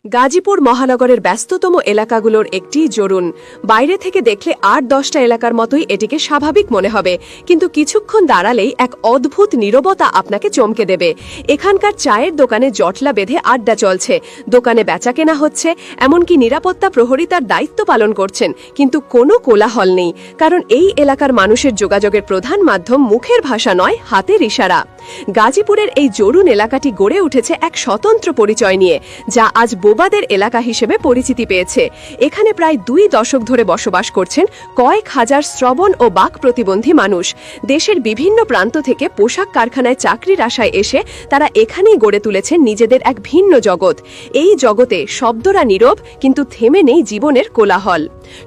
গাজীপুর মহানগরের ব্যস্ততম এলাকাগুলোর একটি জরুন। বাইরে থেকে দেখলে ৮-১০টা এলাকার মতোই এটিকে স্বাভাবিক মনে হবে, কিন্তু কিছুক্ষণ দাঁড়ালেই এক অদ্ভুত নীরবতা আপনাকে চমকে দেবে। এখানকার চায়ের দোকানে জটলা বেঁধে আড্ডা চলছে, দোকানে বেচাকেনা হচ্ছে, এমনকি নিরাপত্তা প্রহরী তার দায়িত্ব পালন করছেন, কিন্তু কোনো কোলাহল নেই, কারণ এই এলাকার মানুষের যোগাযোগের প্রধান মাধ্যম মুখের ভাষা নয়, হাতের ইশারা। গাজীপুরের এই জরুন এলাকাটি গড়ে উঠেছে এক স্বতন্ত্র পরিচয় নিয়ে, যা আজ বোবাদের এলাকা হিসেবে পরিচিতি পেয়েছে। এখানে প্রায় 2 দশক ধরে বসবাস করছেন কয়েক হাজার শ্রবণ ও বাক প্রতিবন্ধী মানুষ। দেশের বিভিন্ন প্রান্ত থেকে পোশাক কারখানায় চাকরির আশায় এসে তারা এখানেই গড়ে তুলেছেন নিজেদের এক ভিন্ন জগৎ। এই জগতে শব্দরা নীরব, কিন্তু থেমে নেই জীবনের কোলাহল।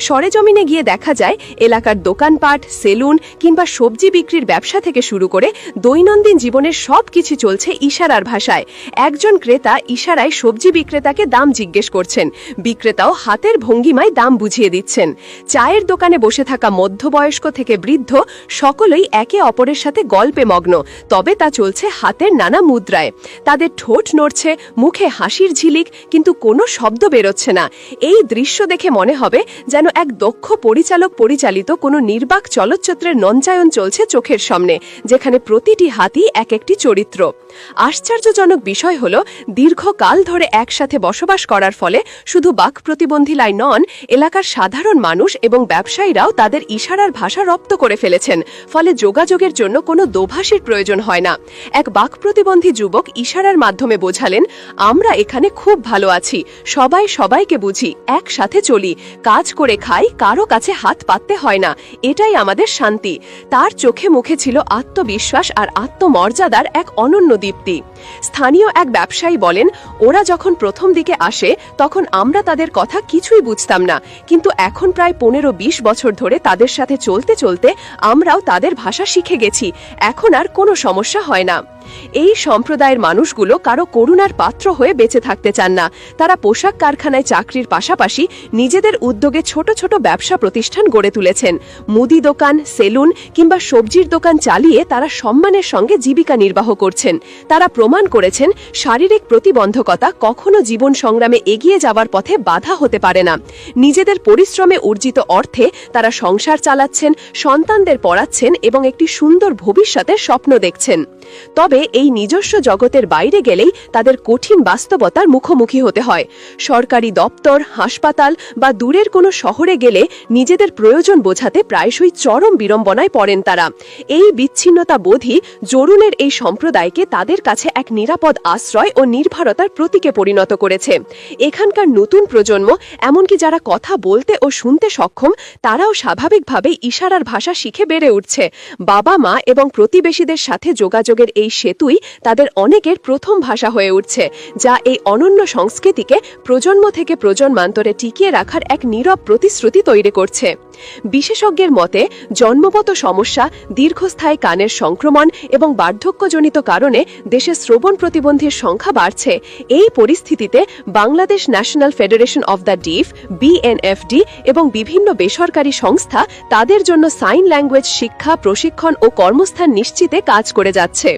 সরেজমিনে গিয়ে দেখা যায় এলাকার দোকানপাট, সেলুন কিংবা সবজি বিক্রির ব্যবসা থেকে শুরু করে দৈনন্দিন জীবনের সবকিছু চলছে ইশারার ভাষায়। একজন ক্রেতা ইশারায় সবজি বিক্রেতাকে দাম জিজ্ঞেস করছেন, বিক্রেতাও হাতের ভঙ্গিমায় দাম বুঝিয়ে দিচ্ছেন। চায়ের দোকানে বসে থাকা মধ্যবয়স্ক থেকে বৃদ্ধ সকলেই একে অপরের সাথে গল্পে মগ্ন, তবে তা চলছে হাতের নানা মুদ্রায়। তাদের ঠোঁট নড়ছে, মুখে হাসির ঝিলিক, কিন্তু কোনো শব্দ বেরোচ্ছে না। এই দৃশ্য দেখে মনে হবে যেন এক দক্ষ পরিচালক পরিচালিত কোনো নির্বাক চলচ্চিত্রের মঞ্চায়ন চলছে চোখের সামনে, যেখানে প্রতিটি হাতই এক একটি চরিত্র। আশ্চর্যজনক বিষয় হল, দীর্ঘকাল ধরে একসাথে বসবাস করার ফলে শুধু বাক প্রতিবন্ধীলাই নন, এলাকার সাধারণ মানুষ এবং ব্যবসায়ীরাও তাদের ইশারার ভাষা রপ্ত করে ফেলেছেন। ফলে যোগাযোগের জন্য কোনো দোভাষীর প্রয়োজন হয় না। এক বাক প্রতিবন্ধী যুবক ইশারার মাধ্যমে বোঝালেন, আমরা এখানে খুব ভালো আছি, সবাই সবাইকে বুঝি, একসাথে চলি, কাজ করে খাই, কারো কাছে হাত পাততে হয় না, এটাই আমাদের শান্তি। তার চোখে মুখে ছিল আত্মবিশ্বাস আর আত্মমর্যাদার এক অনন্য দীপ্তি। স্থানীয় এক ব্যবসায়ী বলেন, ওরা যখন প্রথম দিকে আসে তখন আমরা তাদের কথা কিছুই বুঝতাম না, কিন্তু এখন প্রায় 15-20 বছর ধরে তাদের সাথে চলতে চলতে আমরাও তাদের ভাষা শিখে গেছি, এখন আর কোনো সমস্যা হয় না। এই সম্প্রদায়ের মানুষগুলো কারো করুণার পাত্র হয়ে বেঁচে থাকতে চান না। তারা পোশাক কারখানায় চাকরির পাশাপাশি নিজেদের উদ্যোগে ছোট ছোট ব্যবসা প্রতিষ্ঠান গড়ে তুলেছেন। মুদি দোকান, সেলুন কিংবা সবজির দোকান চালিয়ে তারা সম্মানের সঙ্গে জীবিকা নির্বাহ করছেন। তারা প্রমাণ করেছেন, শারীরিক প্রতিবন্ধকতা কখনো জীবন সংগ্রামে এগিয়ে যাওয়ার পথে বাধা হতে পারে না। নিজেদের পরিশ্রমে অর্জিত অর্থে তারা সংসার চালাচ্ছেন, সন্তানদের পড়াচ্ছেন এবং একটি সুন্দর ভবিষ্যতের স্বপ্ন দেখছেন। তবে এই নিজস্ব জগতের বাইরে গেলেই তাদের কঠিন বাস্তবতার মুখোমুখি হতে হয়। সরকারি দপ্তর, হাসপাতাল বা দূরের কোনো শহরে গেলে নিজেদের প্রয়োজন বোঝাতে প্রায়শই চরম বিড়ম্বনায় পড়েন তারা। এই বিচ্ছিন্নতা বোধই জরুনের এই সম্প্রদায়কে তাদের কাছে এক নিরাপদ আশ্রয় ও নির্ভরতার প্রতীকে পরিণত করেছে। এখানকার নতুন প্রজন্ম, এমনকি যারা কথা বলতে ও শুনতে সক্ষম, তারাও স্বাভাবিকভাবে ইশারার ভাষা শিখে বেড়ে উঠছে। বাবা মা এবং প্রতিবেশীদের সাথে যোগাযোগের এই সেতুই তাদের অনেকের প্রথম ভাষা হয়ে উঠছে, যা এই অনন্য সংস্কৃতিকে প্রজন্ম থেকে প্রজন্মান্তরে টিকিয়ে রাখার এক নীরব প্রতিশ্রুতি তৈরি করছে। বিশেষজ্ঞের মতে, জন্মগত সমস্যা, দীর্ঘস্থায়ী কানের সংক্রমণ এবং বার্ধক্যজনিত কারণে দেশে শ্রবণ প্রতিবন্ধীর সংখ্যা বাড়ছে। এই পরিস্থিতিতে Bangladesh national federation of the deaf, BNFD এবং বিভিন্ন বেসরকারি সংস্থা তাদের জন্য সাইন ল্যাঙ্গুয়েজ শিক্ষা, প্রশিক্ষণ ও কর্মস্থান নিশ্চিতে কাজ করে যাচ্ছে।